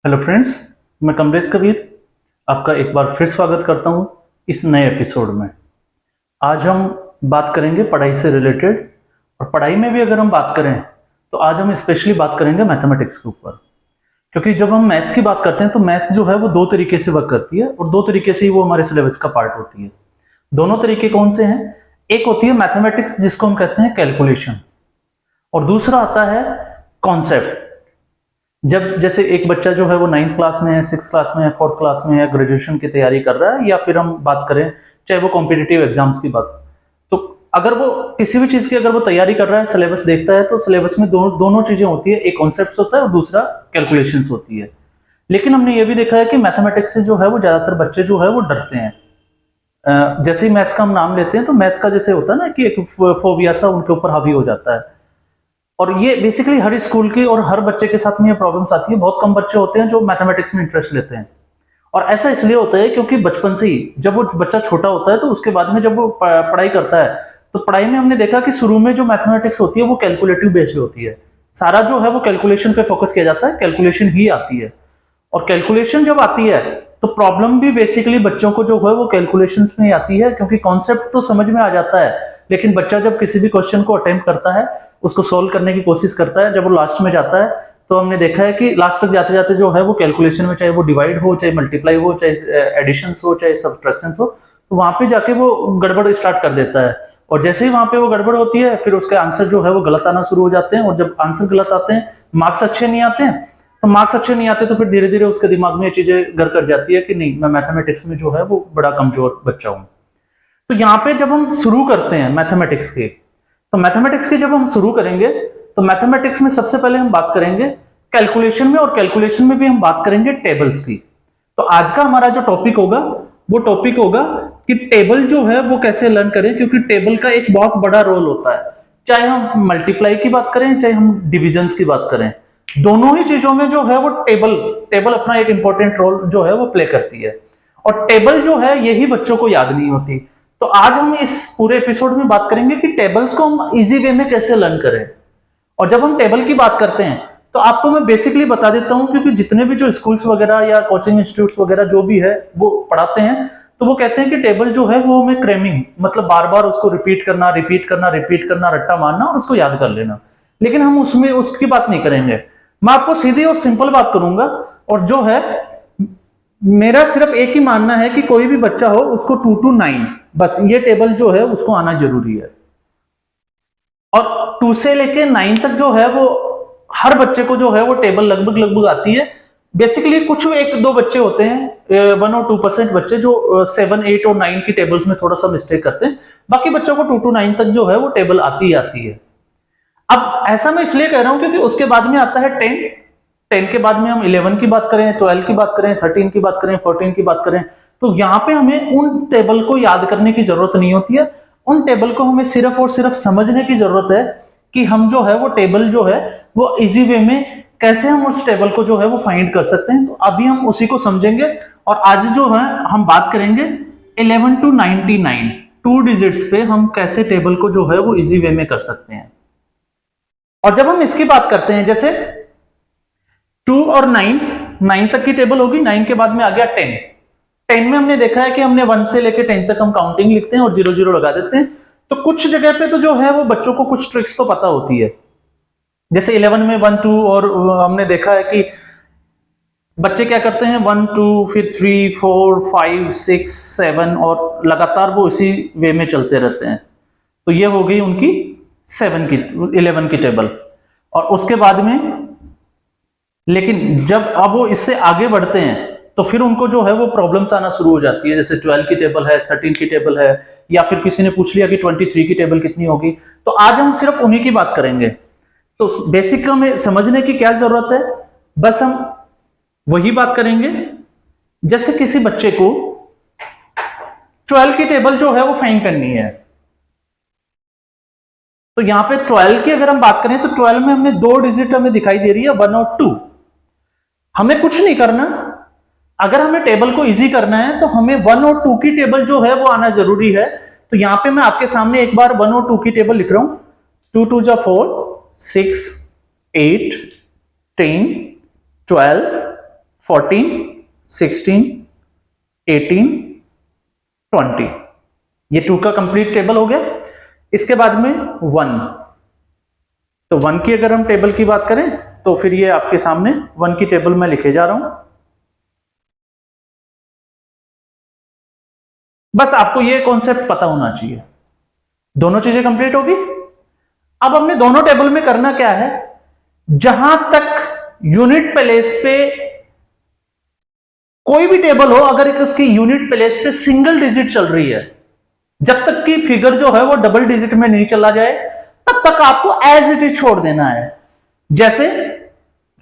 Hello friends, मैं कमलेश कबीर आपका एक बार फिर स्वागत करता हूं इस नए एपिसोड में। आज हम बात करेंगे पढ़ाई से रिलेटेड, और पढ़ाई में भी अगर हम बात करें तो आज हम स्पेशली बात करेंगे मैथमेटिक्स के ऊपर। क्योंकि जब हम मैथ्स की बात करते हैं तो मैथ्स जो है वो दो तरीके से वर्क करती है और दो तरीके से ही वो हमारे सिलेबस का पार्ट होती है। दोनों तरीके कौन से हैं? एक होती है मैथमेटिक्स जिसको हम कहते हैं कैलकुलेशन, और दूसरा आता है कॉन्सेप्ट। जब जैसे एक बच्चा जो है वो 9th क्लास में है, 6th क्लास में है, 4th क्लास में है, ग्रेजुएशन की तैयारी कर रहा है, या फिर हम बात करें चाहे वो कॉम्पिटिटिव एग्जाम्स की बात, तो अगर वो किसी भी चीज की अगर वो तैयारी कर रहा है, सिलेबस देखता है, तो सिलेबस में दोनों चीजें होती है। एक कॉन्सेप्ट होता है और दूसरा कैलकुलेशंस होती है। लेकिन हमने ये भी देखा है कि मैथमेटिक्स से जो है वो ज्यादातर बच्चे जो है वो डरते हैं। जैसे ही मैथ्स का हम नाम लेते हैं तो मैथ्स का जैसे होता है ना कि एक फोबिया सा उनके ऊपर हावी हो जाता है। और ये बेसिकली हर स्कूल की और हर बच्चे के साथ में ये प्रॉब्लम्स आती है। बहुत कम बच्चे होते हैं जो मैथमेटिक्स में इंटरेस्ट लेते हैं, और ऐसा इसलिए होता है क्योंकि बचपन से ही जब वो बच्चा छोटा होता है तो उसके बाद में जब वो पढ़ाई करता है तो पढ़ाई में हमने देखा कि शुरू में जो मैथमेटिक्स होती है वो कैलकुलेटिव बेस्ड होती है। सारा जो है वो कैलकुलेशन पे फोकस किया जाता है, कैलकुलेशन ही आती है। और कैलकुलेशन जब आती है तो प्रॉब्लम भी बेसिकली बच्चों को जो है वो कैलकुलेशंस में ही आती है, क्योंकि कॉन्सेप्ट तो समझ में आ जाता है, लेकिन बच्चा जब किसी भी क्वेश्चन को अटेम्प्ट करता है, उसको सोल्व करने की कोशिश करता है, जब वो लास्ट में जाता है तो हमने देखा है कि लास्ट तक जाते जाते जो है वो कैलकुलेशन में, चाहे वो डिवाइड हो, चाहे मल्टीप्लाई हो, चाहे एडिशन हो, चाहे सब्सट्रैक्शन हो, तो वहां पे जाके वो गड़बड़ स्टार्ट कर देता है। और जैसे ही वहां पे वो गड़बड़ होती है फिर उसके आंसर जो है वो गलत आना शुरू हो जाते हैं, और जब आंसर गलत आते हैं, मार्क्स अच्छे नहीं आते हैं, तो मार्क्स अच्छे नहीं आते तो फिर धीरे धीरे उसके दिमाग में ये चीजें घर कर जाती है कि नहीं, मैं मैथमेटिक्स में जो है वो बड़ा कमजोर बच्चा हूं। तो यहाँ पे जब हम शुरू करते हैं मैथमेटिक्स की, तो मैथमेटिक्स की जब हम शुरू करेंगे तो मैथमेटिक्स में सबसे पहले हम बात करेंगे कैलकुलेशन में, और कैलकुलेशन में भी हम बात करेंगे टेबल्स की। तो आज का हमारा जो टॉपिक होगा वो टॉपिक होगा कि टेबल जो है वो कैसे लर्न करें, क्योंकि टेबल का एक बहुत बड़ा रोल होता है। चाहे हम मल्टीप्लाई की बात करें, चाहे हम डिविजन्स की बात करें, दोनों ही चीजों में जो है वो टेबल टेबल अपना एक इंपॉर्टेंट रोल जो है वो प्ले करती है। और टेबल जो है यही बच्चों को याद नहीं होती। तो आज हम इस पूरे एपिसोड में बात करेंगे कि टेबल्स को हम इजी वे में कैसे लर्न करें। और जब हम टेबल की बात करते हैं तो आपको मैं बेसिकली बता देता हूं, क्योंकि जितने भी जो स्कूल्स वगैरह या कोचिंग इंस्टीट्यूट्स वगैरह जो भी है वो पढ़ाते हैं, तो वो कहते हैं कि टेबल जो है वो हमें क्रेमिंग, मतलब बार बार उसको रिपीट करना, रिपीट करना, रिपीट करना, रट्टा मारना और उसको याद कर लेना। लेकिन हम उसमें उसकी बात नहीं करेंगे। मैं आपको सीधी और सिंपल बात करूंगा, और जो है मेरा सिर्फ एक ही मानना है कि कोई भी बच्चा हो उसको 2 to 9 बस ये टेबल जो है उसको आना जरूरी है। और 2 से लेके 9 तक जो है वो हर बच्चे को जो है वो टेबल लगभग लगभग आती है। बेसिकली कुछ एक दो बच्चे होते हैं, 1 और 2% बच्चे जो 7, 8 और 9 की टेबल्स में थोड़ा सा मिस्टेक करते हैं। बाकी बच्चों को 2 to 9 तक जो है वो टेबल आती ही आती है। अब ऐसा मैं इसलिए कह रहा हूं क्योंकि उसके बाद में आता है 10 के बाद में हम 11 की बात करें, 12 की बात करें, 13 की बात करें, 14 की बात करें, तो यहां पे हमें उन टेबल को याद करने की जरूरत नहीं होती है। उन टेबल को हमें सिर्फ और सिर्फ समझने की जरूरत है कि हम जो है वो टेबल जो है वो इजी वे में कैसे हम उस टेबल को जो है वो फाइंड कर सकते हैं। तो अभी हम उसी को समझेंगे, और आज जो है हम बात करेंगे 11 to 99 2 डिजिट्स पे हम कैसे टेबल को जो है वो इजी वे में कर सकते हैं। और जब हम इसकी बात करते हैं, जैसे 2 और 9 तक की टेबल होगी, 9 के बाद में आ गया 10 में हमने देखा है कि हमने 1 से लेके 10 तक हम काउंटिंग लिखते हैं और 0 0 लगा देते हैं। तो कुछ जगह पे तो जो है वो बच्चों को कुछ ट्रिक्स तो पता होती है, जैसे 11 में 1 2, और हमने देखा है कि बच्चे क्या करते हैं 1 2 फिर 3 4 5 6 7 और लगातार वो इसी वे में चलते रहते हैं। तो ये हो गई उनकी 11 की टेबल। और उसके बाद में लेकिन जब अब वो इससे आगे बढ़ते हैं तो फिर उनको जो है वो प्रॉब्लम्स आना शुरू हो जाती है, जैसे 12 की टेबल है, 13 की टेबल है, या फिर किसी ने पूछ लिया कि 23 की टेबल कितनी होगी। तो आज हम सिर्फ उन्हीं की बात करेंगे। तो बेसिक में समझने की क्या जरूरत है, बस हम वही बात करेंगे। जैसे किसी बच्चे को 12 की टेबल जो है वो फाइंड करनी है, तो यहां पे 12 की अगर हम बात करें तो 12 में हमने 2 डिजिट हमें दिखाई दे रही है, 1 और 2। हमें कुछ नहीं करना, अगर हमें टेबल को इजी करना है तो हमें 1 और 2 की टेबल जो है वो आना जरूरी है। तो यहां पे मैं आपके सामने एक बार 1 और 2 की टेबल लिख रहा हूं। 2 2 जा 4, 6 8 10 12 14, 16, 18, 20, ये 2 का कंप्लीट टेबल हो गया। इसके बाद में 1, तो 1 की अगर हम टेबल की बात करें तो फिर ये आपके सामने 1 की टेबल मैं लिखे जा रहा हूं। बस आपको ये कॉन्सेप्ट पता होना चाहिए। दोनों चीजें कंप्लीट होगी। अब हमने दोनों टेबल में करना क्या है, जहां तक यूनिट प्लेस पे कोई भी टेबल हो, अगर एक उसकी यूनिट प्लेस पे सिंगल डिजिट चल रही है, जब तक कि फिगर जो है वो डबल डिजिट में नहीं चला जाए, तब तक आपको एज इट इज छोड़ देना है। जैसे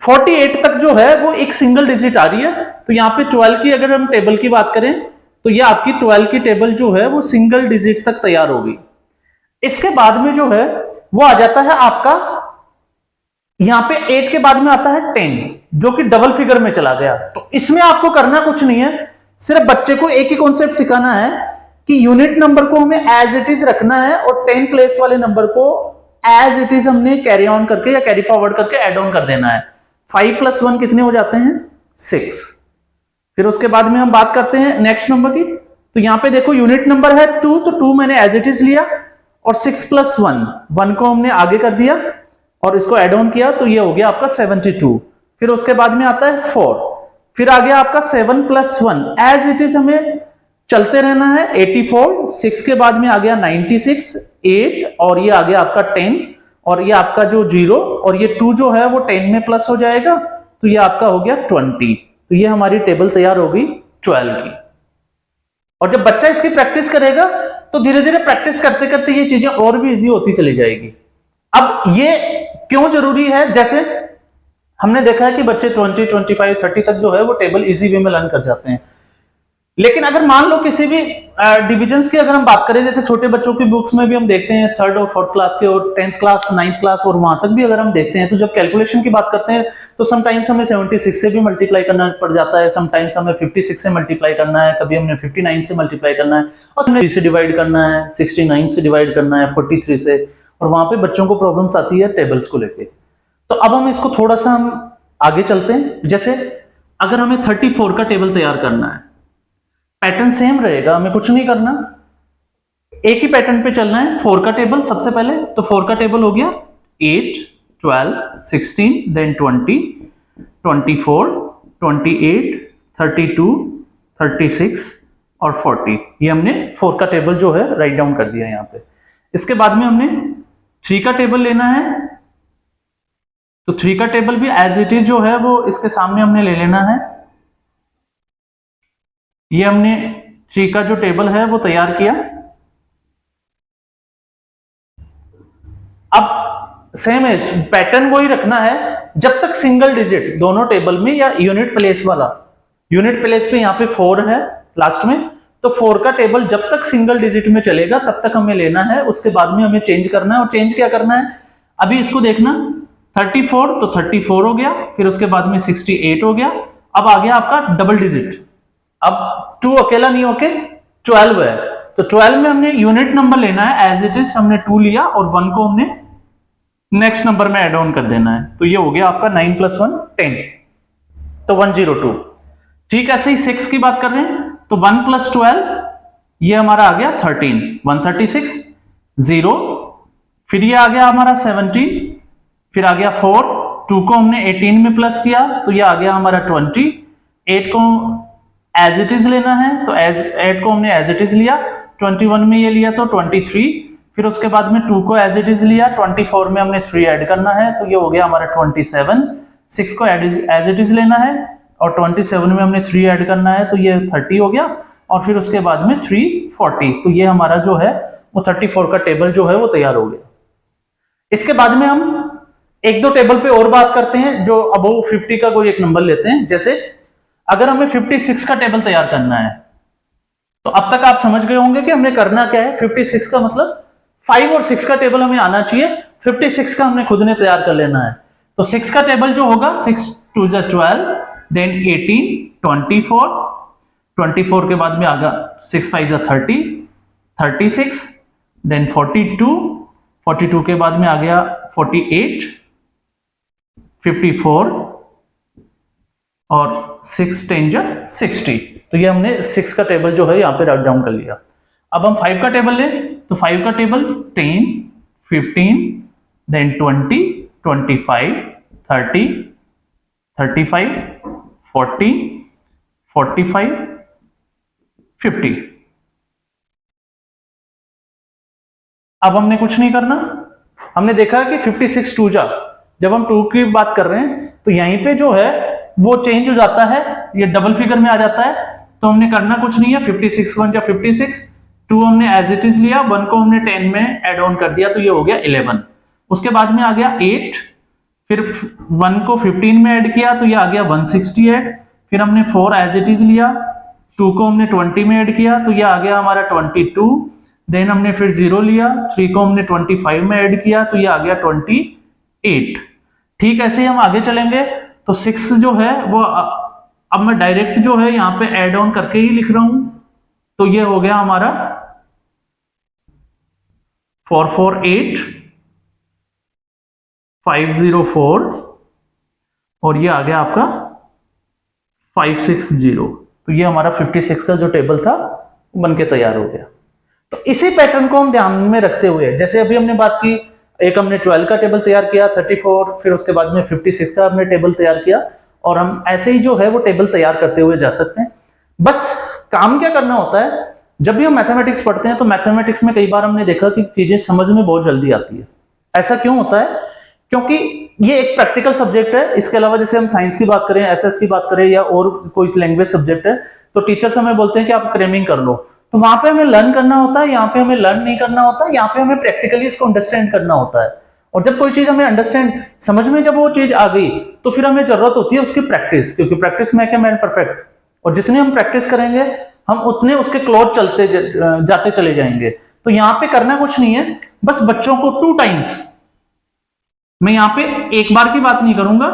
48 तक जो है वो एक सिंगल डिजिट आ रही है, तो यहां पे 12 की अगर हम टेबल की बात करें तो ये आपकी 12 की टेबल जो है वो सिंगल डिजिट तक तैयार होगी। इसके बाद में जो है वो आ जाता है आपका, यहां पे 8 के बाद में आता है 10, जो कि डबल फिगर में चला गया। तो इसमें आपको करना कुछ नहीं है, सिर्फ बच्चे को एक ही कॉन्सेप्ट सिखाना है कि यूनिट नंबर को हमें एज इट इज रखना है और 10 प्लेस वाले नंबर को एज इट इज हमने कैरी ऑन करके या कैरी फॉरवर्ड करके एड ऑन कर देना है। 5 + 1 कितने हो जाते हैं? 6। फिर उसके बाद में हम बात करते हैं नेक्स्ट नंबर की। तो यहां पे देखो यूनिट नंबर है 2, तो 2 मैंने एज इट इज लिया और 6 + 1, 1 को हमने आगे कर दिया और इसको एड ऑन किया, तो ये हो गया आपका 72। फिर उसके बाद में आता है 4, फिर आ गया आपका 7 + 1, एज इट इज हमें चलते रहना है 84। 6 के बाद में आ गया 96, 8 और ये आ गया आपका 10 और ये आपका जो 0 और ये 2 जो है वो 10 में प्लस हो जाएगा, तो ये आपका हो गया 20। तो ये हमारी टेबल तैयार हो गई 12 की। और जब बच्चा इसकी प्रैक्टिस करेगा तो धीरे धीरे प्रैक्टिस करते करते ये चीजें और भी इजी होती चली जाएगी। अब ये क्यों जरूरी है, जैसे हमने देखा है कि बच्चे 20, 25, 30 तक जो है वो टेबल इजी वे में लर्न कर जाते हैं, लेकिन अगर मान लो किसी भी डिविजन्स की अगर हम बात करें, जैसे छोटे बच्चों की बुक्स में भी हम देखते हैं 3rd और 4th क्लास के और 10th क्लास, 9th क्लास और वहां तक भी अगर हम देखते हैं, तो जब कैलकुलेशन की बात करते हैं तो समटाइम्स हमें 76 से भी मल्टीप्लाई करना पड़ जाता है, समटाइम्स हमें 56 से मल्टीप्लाई करना है, कभी हमने 59 से मल्टीप्लाई करना है और हमने 3 से डिवाइड करना है, 69 से डिवाइड करना है, 43 से, और वहां पे बच्चों को प्रॉब्लम्स आती है टेबल्स को लेके। तो अब हम इसको थोड़ा सा हम आगे चलते हैं। जैसे अगर हमें 34 का टेबल तैयार करना है, पैटर्न सेम रहेगा, हमें कुछ नहीं करना, एक ही पैटर्न पे चलना है। 4 का टेबल सबसे पहले, तो 4 का टेबल हो गया 8, 12, 16, देन 20, 24, 28, 32, 36 और 40। ये हमने 4 का टेबल जो है राइट डाउन कर दिया यहाँ पे। इसके बाद में हमने 3 का टेबल लेना है, तो 3 का टेबल भी एज इट इज जो है वो इसके सामने हमने ले लेना है। ये हमने 3 का जो टेबल है वो तैयार किया। अब सेम है, पैटर्न वही रखना है जब तक सिंगल डिजिट दोनों टेबल में या यूनिट प्लेस वाला, यूनिट प्लेस पे यहाँ पे 4 है लास्ट में, तो 4 का टेबल जब तक सिंगल डिजिट में चलेगा तब तक हमें लेना है। उसके बाद में हमें चेंज करना है, और चेंज क्या करना है अभी इसको देखना। 34, तो 34 हो गया, फिर उसके बाद में 68 हो गया। अब आ गया आपका डबल डिजिट, अब 2 अकेला नहीं होके 12 है, तो 12 में हमने यूनिट नंबर लेना है एज इट इज, हमने 2 लिया और 1 को हमने नेक्स्ट नंबर में एड ऑन कर देना है, तो ये हो गया आपका 9 + 1 10, तो 102। ठीक, ऐसे ही 6 की बात कर रहे हैं, तो 1 + 12 ये हमारा आ गया 13, 136, 0, फिर ये आ गया हमारा 17, फिर आ गया 4, 2 को हमने 18 में प्लस किया तो ये आ गया हमारा 20, 8 को एज इट इज लेना है, तो 8 को हमने एज इट इज लिया, 21 में ये लिया तो 23, फिर उसके बाद में 2 को एज इट इज लिया, 24 में हमने 3 ऐड करना है तो ये हो गया हमारा 27, 6 को एज इट इज लेना है और 27 में हमने 3 ऐड करना है तो ये 30 हो गया, और फिर उसके बाद में 3 40, तो ये हमारा जो है वो 34 का टेबल जो है वो तैयार हो गया। इसके बाद में हम एक दो टेबल पे और बात करते हैं जो अबव 50 का कोई एक नंबर लेते हैं। जैसे अगर हमें 56 का टेबल तैयार करना है, तो अब तक आप समझ गए होंगे कि हमने करना क्या है। 56 का मतलब 5 और 6 का टेबल हमें आना चाहिए, 56 का हमने खुद ने तैयार कर लेना है। तो 6 का टेबल जो होगा 6 2 12, देन 18, 24, 24 के बाद में आ गया 6 5 30, 36, देन 42, 42 के बाद में आ गया 48, 54 और 6 10 जा 60, तो ये हमने 6 का टेबल जो है यहाँ पे राइट डाउन कर लिया। अब हम 5 का टेबल लें तो 5 का टेबल 10 15 देन 20 25 30 35 40 45 50। अब हमने कुछ नहीं करना, हमने देखा कि 56 2 जा, जब हम 2 की बात कर रहे हैं तो यहीं पे जो है वो चेंज हो जाता है, ये डबल फिगर में आ जाता है। तो हमने करना कुछ नहीं है, 56 1 जा 56, 2 हमने एज इट इज लिया, 1 को हमने 10 में ऐड ऑन कर दिया तो ये हो गया 11। उसके बाद में आ गया 8, फिर 1 को 15 में ऐड किया तो ये आ गया 168, फिर हमने 4 एज इट इज लिया, 2 को हमने 20 में ऐड किया तो ये आ गया हमारा 22, देन हमने फिर 0 लिया, 3 को हमने 25 में ऐड किया तो ये आ गया 28। ठीक ऐसे ही हम आगे चलेंगे तो 6 जो है वो अब मैं डायरेक्ट जो है यहाँ पे ऐड ऑन करके ही लिख रहा हूं, तो ये हो गया हमारा 448 504 और ये आ गया आपका 560। तो ये हमारा 56 का जो टेबल था बन के तैयार हो गया। तो इसी पैटर्न को हम ध्यान में रखते हुए, जैसे अभी हमने बात की, एक हमने 12 का टेबल तैयार किया, 34, फिर उसके बाद में 56 का हमने टेबल तैयार किया, और हम ऐसे ही जो है वो टेबल तैयार करते हुए जा सकते हैं। बस काम क्या करना होता है, जब भी हम मैथमेटिक्स पढ़ते हैं तो मैथमेटिक्स में कई बार हमने देखा कि चीजें समझ में बहुत जल्दी आती है। ऐसा क्यों होता है? क्योंकि ये एक प्रैक्टिकल सब्जेक्ट है। इसके अलावा जैसे हम साइंस की बात करें, एसएस की बात करें, या और कोई लैंग्वेज सब्जेक्ट है, तो टीचर्स हमें बोलते हैं कि आप क्रेमिंग कर लो, तो वहां पे हमें लर्न करना होता है, यहाँ पे हमें लर्न नहीं करना होता, यहाँ पे हमें प्रैक्टिकली इसको अंडरस्टैंड करना होता है। और जब कोई चीज हमें अंडरस्टैंड समझ में जब वो चीज आ गई तो फिर हमें जरूरत होती है उसकी प्रैक्टिस, क्योंकि practice make a man perfect, और जितने हम प्रैक्टिस करेंगे हम उतने उसके क्लोज चलते जाते चले जाएंगे। तो यहाँ पे करना कुछ नहीं है, बस बच्चों को 2 टाइम्स, मैं यहाँ पे एक बार की बात नहीं करूंगा,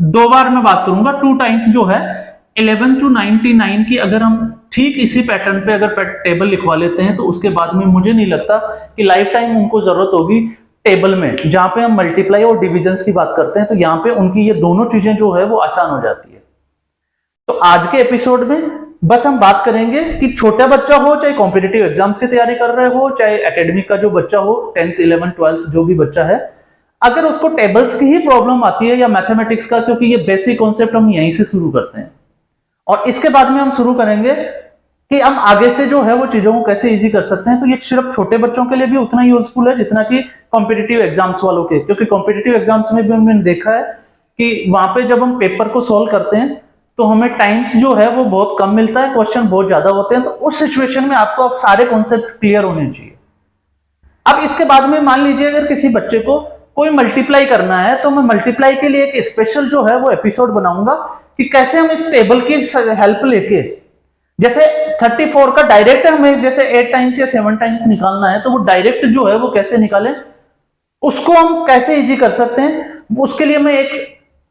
2 बार मैं बात करूंगा, 2 टाइम्स जो है 11 to 99 की अगर हम ठीक इसी पैटर्न पे अगर टेबल लिखवा लेते हैं तो उसके बाद में मुझे नहीं लगता कि लाइफ टाइम उनको जरूरत होगी टेबल में। जहां पे हम मल्टीप्लाई और डिविजन्स की बात करते हैं तो यहाँ पे उनकी ये दोनों चीजें जो है वो आसान हो जाती है। तो आज के एपिसोड में बस हम बात करेंगे कि छोटा बच्चा हो, चाहे कॉम्पिटिटिव एग्जाम्स की तैयारी कर रहे हो, चाहे एकेडमिक का जो बच्चा हो, 10th 11th 12th जो भी बच्चा है, अगर उसको टेबल्स की ही प्रॉब्लम आती है या मैथमेटिक्स का, क्योंकि ये बेसिक कॉन्सेप्ट हम यहीं से शुरू करते हैं और इसके बाद में हम शुरू करेंगे कि हम आगे से जो है वो चीजों को कैसे इजी कर सकते हैं। तो ये सिर्फ छोटे बच्चों के लिए भी उतना ही यूजफुल है जितना कि कॉम्पिटिटिव एग्जाम्स वालों के, क्योंकि कॉम्पिटिटिव एग्जाम्स में भी हमने देखा है कि वहां पे जब हम पेपर को सॉल्व करते हैं तो हमें टाइम्स जो है वो बहुत कम मिलता है, क्वेश्चन बहुत ज्यादा होते हैं, तो उस सिचुएशन में आपको सारे कॉन्सेप्ट क्लियर होने चाहिए। अब इसके बाद में मान लीजिए अगर किसी बच्चे को कोई मल्टीप्लाई करना है तो मैं मल्टीप्लाई के लिए एक स्पेशल जो है वो एपिसोड बनाऊंगा कि कैसे हम इस टेबल की हेल्प लेके, जैसे 34 का डायरेक्ट हमें जैसे 8 टाइम्स या 7 टाइम्स निकालना है तो वो डायरेक्ट जो है वो कैसे निकालें, उसको हम कैसे इजी कर सकते हैं, उसके लिए मैं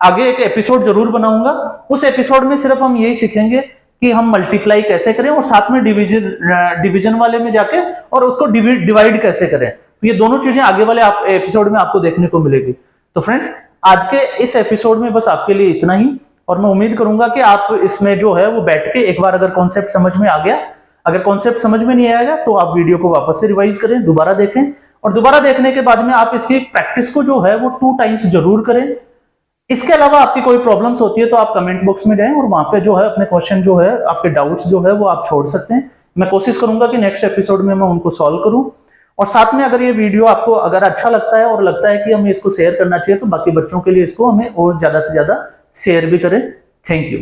आगे एक एपिसोड जरूर बनाऊंगा। उस एपिसोड में सिर्फ हम यही सीखेंगे कि हम मल्टीप्लाई कैसे करें और साथ में डिवीजन वाले में जाके और उसको डिवाइड कैसे करें। तो ये दोनों चीजें आगे वाले एपिसोड में आपको देखने को मिलेगी। तो फ्रेंड्स, आज के इस एपिसोड में बस आपके लिए इतना ही, और मैं उम्मीद करूंगा कि आप इसमें जो है वो बैठ के एक बार अगर कॉन्सेप्ट समझ में आ गया, अगर कॉन्सेप्ट समझ में नहीं आएगा तो आप वीडियो को वापस से रिवाइज करें, दोबारा देखें, और दोबारा देखने के बाद में आप इसकी प्रैक्टिस को जो है वो 2 टाइम्स जरूर करें। इसके अलावा आपकी कोई प्रॉब्लम्स होती है तो आप कमेंट बॉक्स में जाएं और वहां पे जो है अपने क्वेश्चन जो है, आपके डाउट्स जो है वो आप छोड़ सकते हैं। मैं कोशिश करूंगा कि नेक्स्ट एपिसोड में मैं उनको सॉल्व करूं। और साथ में अगर ये वीडियो आपको अगर अच्छा लगता है और लगता है कि हमें इसको शेयर करना चाहिए तो बाकी बच्चों के लिए इसको हमें और ज्यादा से ज्यादा शेयर भी करें। Thank you.